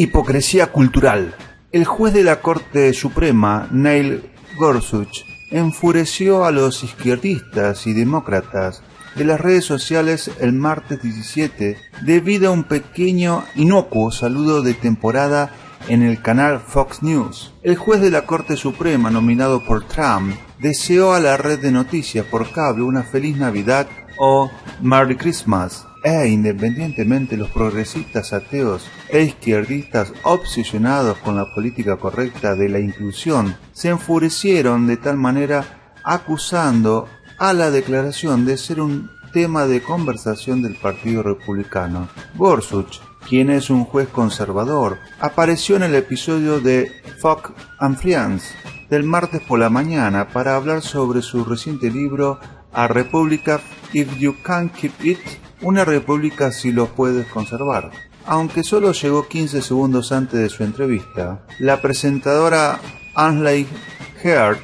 Hipocresía cultural. El juez de la Corte Suprema, Neil Gorsuch, enfureció a los izquierdistas y demócratas de las redes sociales el martes 17 debido a un pequeño inocuo saludo de temporada en el canal Fox News. El juez de la Corte Suprema, nominado por Trump, deseó a la red de noticias por cable una feliz Navidad o Merry Christmas. Independientemente, los progresistas ateos e izquierdistas obsesionados con la política correcta de la inclusión se enfurecieron de tal manera, acusando a la declaración de ser un tema de conversación del Partido Republicano. Gorsuch, quien es un juez conservador, apareció en el episodio de Fox and Friends del martes por la mañana para hablar sobre su reciente libro A Republic If You Can Keep It, una república si lo puedes conservar. Aunque solo llegó 15 segundos antes de su entrevista, la presentadora Ansley Heart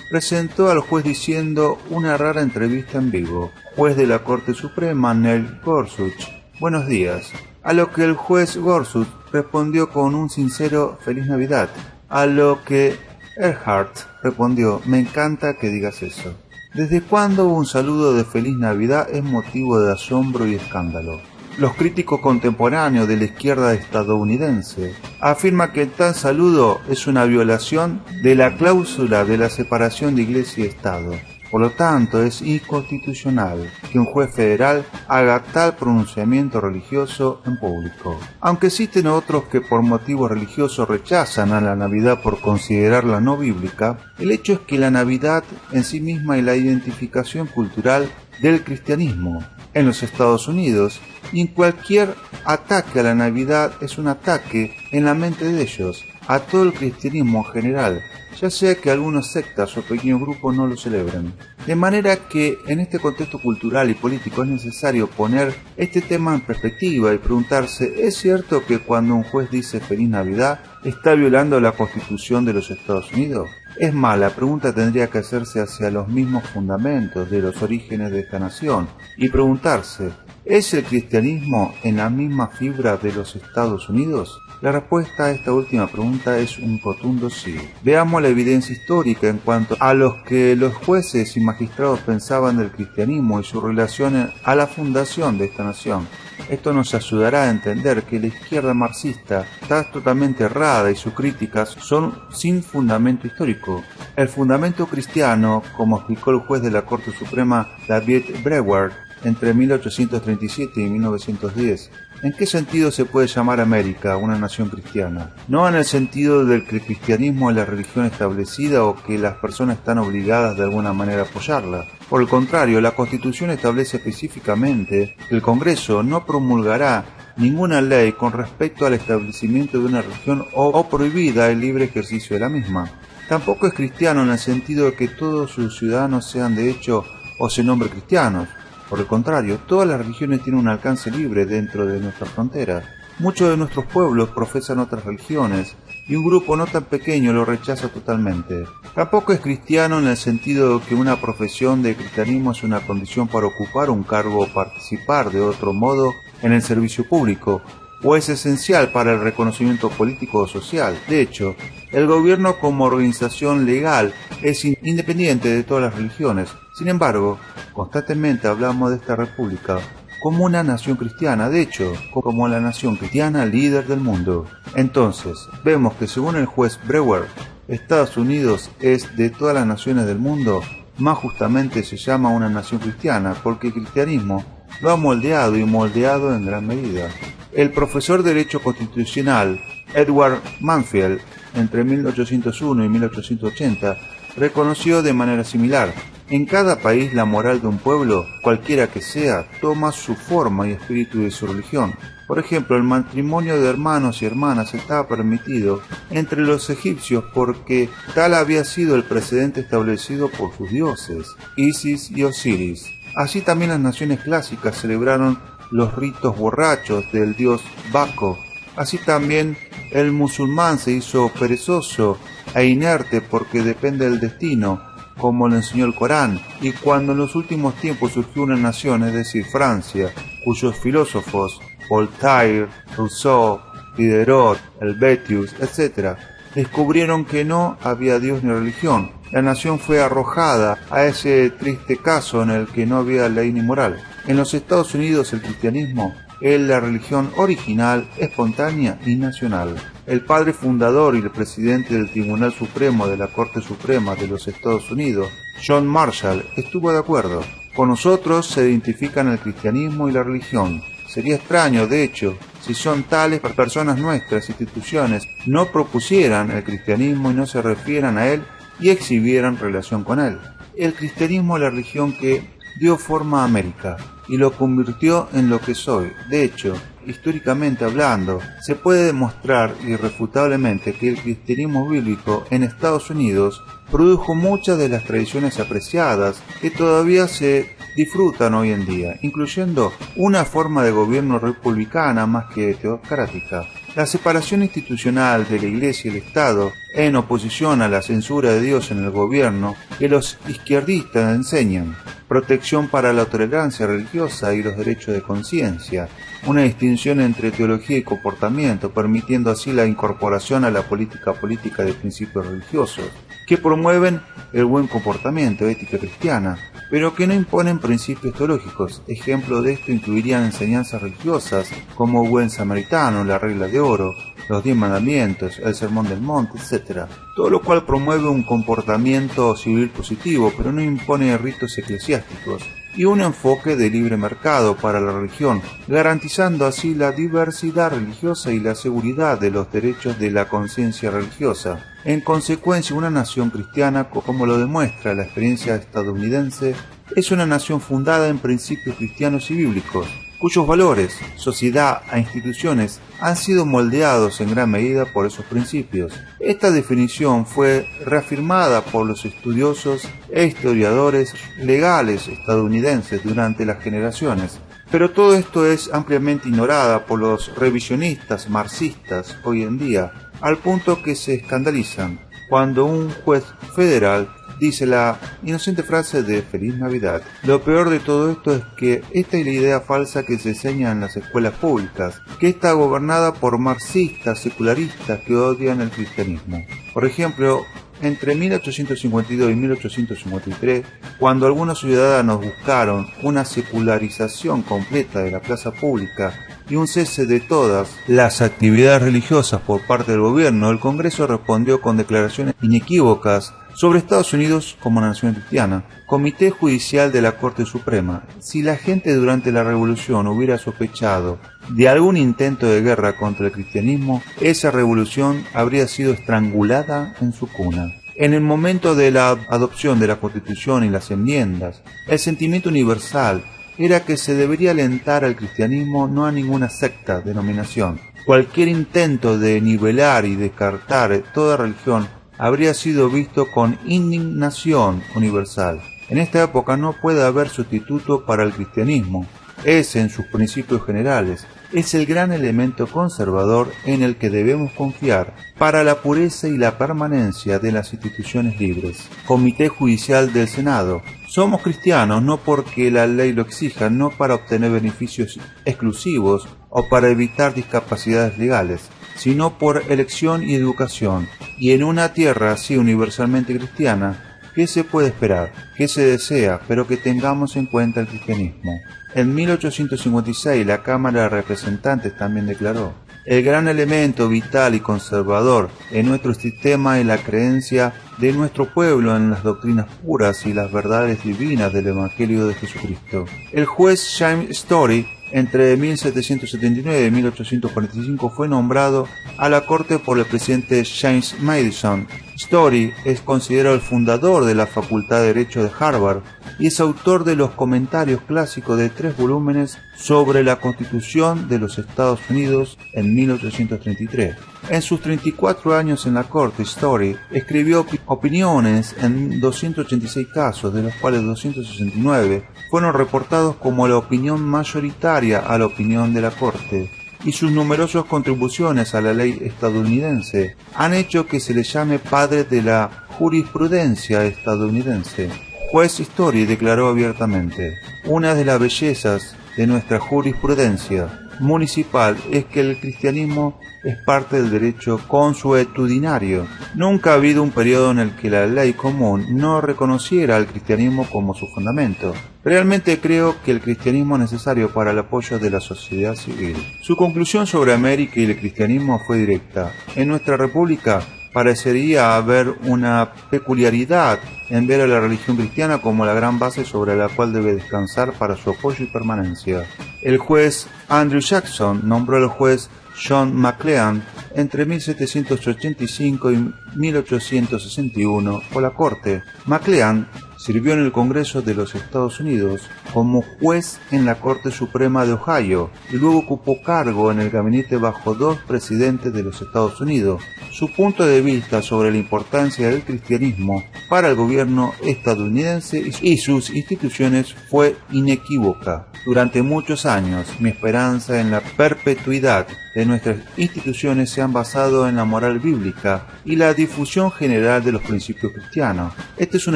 presentó al juez diciendo una rara entrevista en vivo. Juez de la Corte Suprema, Neil Gorsuch, buenos días. A lo que el juez Gorsuch respondió con un sincero Feliz Navidad. A lo que Earhart respondió, me encanta que digas eso. ¿Desde cuándo un saludo de Feliz Navidad es motivo de asombro y escándalo? Los críticos contemporáneos de la izquierda estadounidense afirman que tal saludo es una violación de la cláusula de la separación de Iglesia y Estado. Por lo tanto, es inconstitucional que un juez federal haga tal pronunciamiento religioso en público. Aunque existen otros que por motivos religiosos rechazan a la Navidad por considerarla no bíblica, el hecho es que la Navidad en sí misma es la identificación cultural del cristianismo en los Estados Unidos, y cualquier ataque a la Navidad es un ataque en la mente de ellos, a todo el cristianismo en general, ya sea que algunas sectas o pequeños grupos no lo celebren. De manera que en este contexto cultural y político es necesario poner este tema en perspectiva y preguntarse, ¿es cierto que cuando un juez dice Feliz Navidad está violando la Constitución de los Estados Unidos? Es más, la pregunta tendría que hacerse hacia los mismos fundamentos de los orígenes de esta nación y preguntarse, ¿es el cristianismo en la misma fibra de los Estados Unidos? La respuesta a esta última pregunta es un rotundo sí. Veamos la evidencia histórica en cuanto a los que los jueces y magistrados pensaban del cristianismo y su relación a la fundación de esta nación. Esto nos ayudará a entender que la izquierda marxista está totalmente errada y sus críticas son sin fundamento histórico. El fundamento cristiano, como explicó el juez de la Corte Suprema David Brewer entre 1837 y 1910, ¿en qué sentido se puede llamar América una nación cristiana? No en el sentido del que el cristianismo es la religión establecida o que las personas están obligadas de alguna manera a apoyarla. Por el contrario, la Constitución establece específicamente que el Congreso no promulgará ninguna ley con respecto al establecimiento de una religión o prohibida el libre ejercicio de la misma. Tampoco es cristiano en el sentido de que todos sus ciudadanos sean de hecho o se nombren cristianos. Por el contrario, todas las religiones tienen un alcance libre dentro de nuestras fronteras. Muchos de nuestros pueblos profesan otras religiones y un grupo no tan pequeño lo rechaza totalmente. Tampoco es cristiano en el sentido de que una profesión de cristianismo es una condición para ocupar un cargo o participar de otro modo en el servicio público, o es esencial para el reconocimiento político o social. De hecho, el gobierno como organización legal es independiente de todas las religiones. Sin embargo, constantemente hablamos de esta república como una nación cristiana, de hecho, como la nación cristiana líder del mundo. Entonces, vemos que según el juez Brewer, Estados Unidos es de todas las naciones del mundo, más justamente se llama una nación cristiana, porque el cristianismo lo ha moldeado y moldeado en gran medida. El profesor de Derecho Constitucional Edward Mansfield, entre 1801 y 1880, reconoció de manera similar: en cada país la moral de un pueblo, cualquiera que sea, toma su forma y espíritu de su religión. Por ejemplo, el matrimonio de hermanos y hermanas estaba permitido entre los egipcios porque tal había sido el precedente establecido por sus dioses, Isis y Osiris. Así también las naciones clásicas celebraron los ritos borrachos del dios Baco. Así también el musulmán se hizo perezoso e inerte porque depende del destino, como lo enseñó el Corán. Y cuando en los últimos tiempos surgió una nación, es decir, Francia, cuyos filósofos Voltaire, Rousseau Diderot, Helvetius, etc., descubrieron que no había Dios ni religión. La nación fue arrojada a ese triste caso en el que no había ley ni moral. En los Estados Unidos el cristianismo es la religión original, espontánea y nacional. El padre fundador y el presidente del Tribunal Supremo de la Corte Suprema de los Estados Unidos, John Marshall, estuvo de acuerdo. Con nosotros se identifican el cristianismo y la religión. Sería extraño, de hecho, si son tales personas nuestras instituciones no propusieran el cristianismo y no se refieran a él y exhibieran relación con él. El cristianismo es la religión que dio forma a América y lo convirtió en lo que soy. De hecho, históricamente hablando, se puede demostrar irrefutablemente que el cristianismo bíblico en Estados Unidos produjo muchas de las tradiciones apreciadas que todavía se disfrutan hoy en día, incluyendo una forma de gobierno republicana más que teocrática. La separación institucional de la Iglesia y el Estado, en oposición a la censura de Dios en el gobierno que los izquierdistas enseñan, protección para la tolerancia religiosa y los derechos de conciencia, una distinción entre teología y comportamiento, permitiendo así la incorporación a la política de principios religiosos, que promueven el buen comportamiento, ética cristiana, pero que no imponen principios teológicos. Ejemplo de esto incluirían enseñanzas religiosas como buen samaritano, la regla de oro, los 10 mandamientos, el sermón del monte, etc. Todo lo cual promueve un comportamiento civil positivo, pero no impone ritos eclesiásticos, y un enfoque de libre mercado para la religión, garantizando así la diversidad religiosa y la seguridad de los derechos de la conciencia religiosa. En consecuencia, una nación cristiana, como lo demuestra la experiencia estadounidense, es una nación fundada en principios cristianos y bíblicos, cuyos valores, sociedad e instituciones han sido moldeados en gran medida por esos principios. Esta definición fue reafirmada por los estudiosos e historiadores legales estadounidenses durante las generaciones, pero todo esto es ampliamente ignorada por los revisionistas marxistas hoy en día, al punto que se escandalizan cuando un juez federal dice la inocente frase de Feliz Navidad. Lo peor de todo esto es que esta es la idea falsa que se enseña en las escuelas públicas, que está gobernada por marxistas secularistas que odian el cristianismo. Por ejemplo, entre 1852 y 1853, cuando algunos ciudadanos buscaron una secularización completa de la plaza pública y un cese de todas las actividades religiosas por parte del gobierno, el Congreso respondió con declaraciones inequívocas sobre Estados Unidos como nación cristiana. Comité Judicial de la Corte Suprema. Si la gente durante la Revolución hubiera sospechado de algún intento de guerra contra el cristianismo, esa revolución habría sido estrangulada en su cuna. En el momento de la adopción de la Constitución y las enmiendas, el sentimiento universal era que se debería alentar al cristianismo, no a ninguna secta, denominación. Cualquier intento de nivelar y descartar toda religión habría sido visto con indignación universal. En esta época no puede haber sustituto para el cristianismo. Es, en sus principios generales, es el gran elemento conservador en el que debemos confiar para la pureza y la permanencia de las instituciones libres. Comité Judicial del Senado. Somos cristianos no porque la ley lo exija, no para obtener beneficios exclusivos o para evitar discapacidades legales, sino por elección y educación, y en una tierra así universalmente cristiana, ¿qué se puede esperar? ¿Qué se desea? Pero que tengamos en cuenta el cristianismo. En 1856 la Cámara de Representantes también declaró: el gran elemento vital y conservador en nuestro sistema es la creencia de nuestro pueblo en las doctrinas puras y las verdades divinas del Evangelio de Jesucristo. El juez James Story, entre 1779 y 1845, fue nombrado a la corte por el presidente James Madison. Story es considerado el fundador de la Facultad de Derecho de Harvard y es autor de los comentarios clásicos de 3 volúmenes sobre la Constitución de los Estados Unidos en 1833. En sus 34 años en la corte, Story escribió opiniones en 286 casos, de los cuales 269 fueron reportados como la opinión mayoritaria a la opinión de la corte, y sus numerosas contribuciones a la ley estadounidense han hecho que se le llame padre de la jurisprudencia estadounidense. Juez Story declaró abiertamente: una de las bellezas de nuestra jurisprudencia municipal es que el cristianismo es parte del derecho consuetudinario. Nunca ha habido un periodo en el que la ley común no reconociera al cristianismo como su fundamento. Realmente creo que el cristianismo es necesario para el apoyo de la sociedad civil. Su conclusión sobre América y el cristianismo fue directa. En nuestra república parecería haber una peculiaridad en ver a la religión cristiana como la gran base sobre la cual debe descansar para su apoyo y permanencia. El juez Andrew Jackson nombró al juez John McClean entre 1785 y 1861 por la Corte. McClean sirvió en el Congreso de los Estados Unidos como juez en la Corte Suprema de Ohio y luego ocupó cargo en el gabinete bajo 2 presidentes de los Estados Unidos. Su punto de vista sobre la importancia del cristianismo para el gobierno estadounidense y sus instituciones fue inequívoca. Durante muchos años, mi esperanza en la perpetuidad de nuestras instituciones se han basado en la moral bíblica y la difusión general de los principios cristianos. Este es un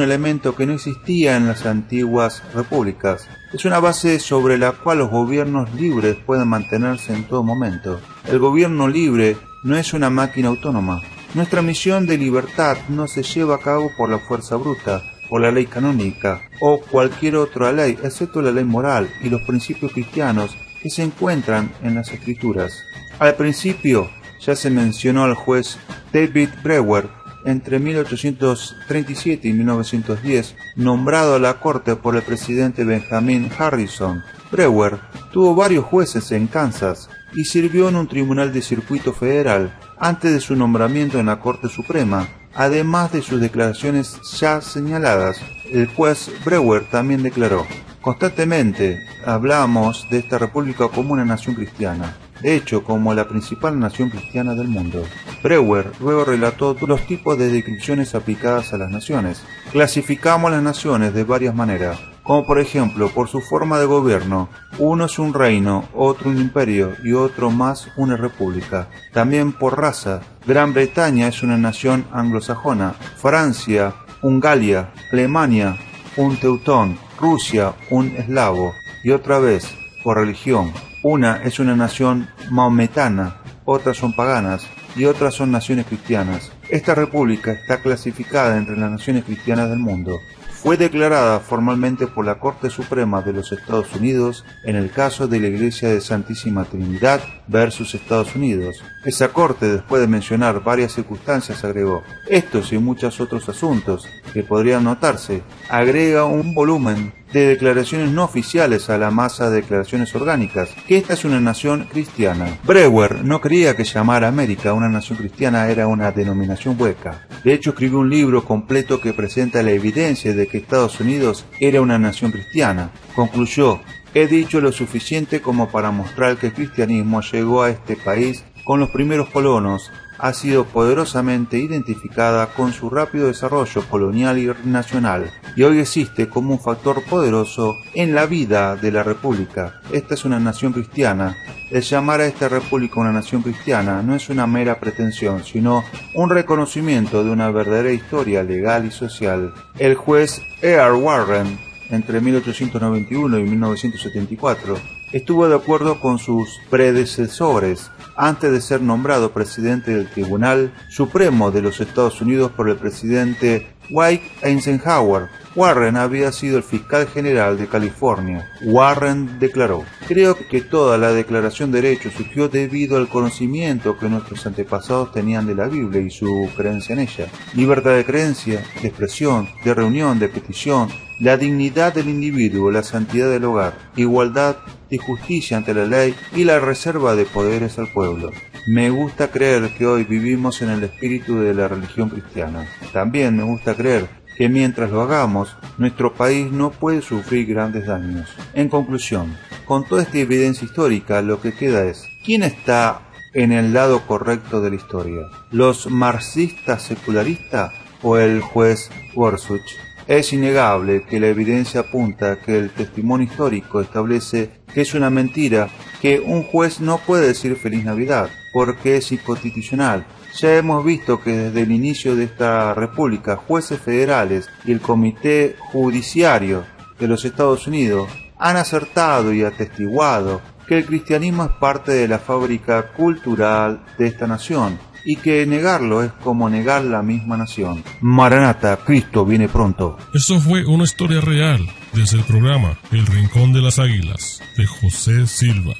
elemento que no existía en las antiguas repúblicas. Es una base sobre la cual los gobiernos libres pueden mantenerse en todo momento. El gobierno libre no es una máquina autónoma. Nuestra misión de libertad no se lleva a cabo por la fuerza bruta, por la ley canónica o cualquier otra ley, excepto la ley moral y los principios cristianos que se encuentran en las Escrituras. Al principio ya se mencionó al juez David Brewer entre 1837 y 1910, nombrado a la corte por el presidente Benjamin Harrison. Brewer tuvo varios jueces en Kansas y sirvió en un tribunal de circuito federal antes de su nombramiento en la Corte Suprema. Además de sus declaraciones ya señaladas, el juez Brewer también declaró: constantemente hablamos de esta república como una nación cristiana, de hecho como la principal nación cristiana del mundo. Brewer luego relató los tipos de descripciones aplicadas a las naciones. Clasificamos las naciones de varias maneras, como por ejemplo por su forma de gobierno. Uno es un reino, otro un imperio y otro más una república. También por raza. Gran Bretaña es una nación anglosajona, Francia un Galia, Alemania un teutón, Rusia un eslavo. Y otra vez, por religión. Una es una nación maometana, otras son paganas y otras son naciones cristianas. Esta república está clasificada entre las naciones cristianas del mundo. Fue declarada formalmente por la Corte Suprema de los Estados Unidos en el caso de la Iglesia de Santísima Trinidad versus Estados Unidos. Esa Corte, después de mencionar varias circunstancias, agregó: estos y muchos otros asuntos que podrían notarse, agrega un volumen de declaraciones no oficiales a la masa de declaraciones orgánicas, que esta es una nación cristiana. Brewer no creía que llamar a América una nación cristiana era una denominación hueca. De hecho, escribió un libro completo que presenta la evidencia de que Estados Unidos era una nación cristiana. Concluyó: he dicho lo suficiente como para mostrar que el cristianismo llegó a este país con los primeros colonos, ha sido poderosamente identificada con su rápido desarrollo colonial y nacional, y hoy existe como un factor poderoso en la vida de la República. Esta es una nación cristiana. El llamar a esta República una nación cristiana no es una mera pretensión, sino un reconocimiento de una verdadera historia legal y social. El juez E.R. Warren, entre 1891 y 1974, estuvo de acuerdo con sus predecesores antes de ser nombrado presidente del Tribunal Supremo de los Estados Unidos por el presidente Dwight Eisenhower. Warren había sido el fiscal general de California. Warren declaró: creo que toda la Declaración de Derechos surgió debido al conocimiento que nuestros antepasados tenían de la Biblia y su creencia en ella. Libertad de creencia, de expresión, de reunión, de petición, la dignidad del individuo, la santidad del hogar, igualdad y justicia ante la ley y la reserva de poderes al pueblo. Me gusta creer que hoy vivimos en el espíritu de la religión cristiana. También me gusta creer que mientras lo hagamos, nuestro país no puede sufrir grandes daños. En conclusión, con toda esta evidencia histórica, lo que queda es: ¿quién está en el lado correcto de la historia? ¿Los marxistas secularistas o el juez Gorsuch? Es innegable que la evidencia apunta a que el testimonio histórico establece que es una mentira que un juez no puede decir Feliz Navidad, porque es inconstitucional. Ya hemos visto que desde el inicio de esta república, jueces federales y el Comité Judiciario de los Estados Unidos han acertado y atestiguado que el cristianismo es parte de la fábrica cultural de esta nación y que negarlo es como negar la misma nación. Maranata, Cristo viene pronto. Eso fue una historia real desde el programa El Rincón de las Águilas de José Silva.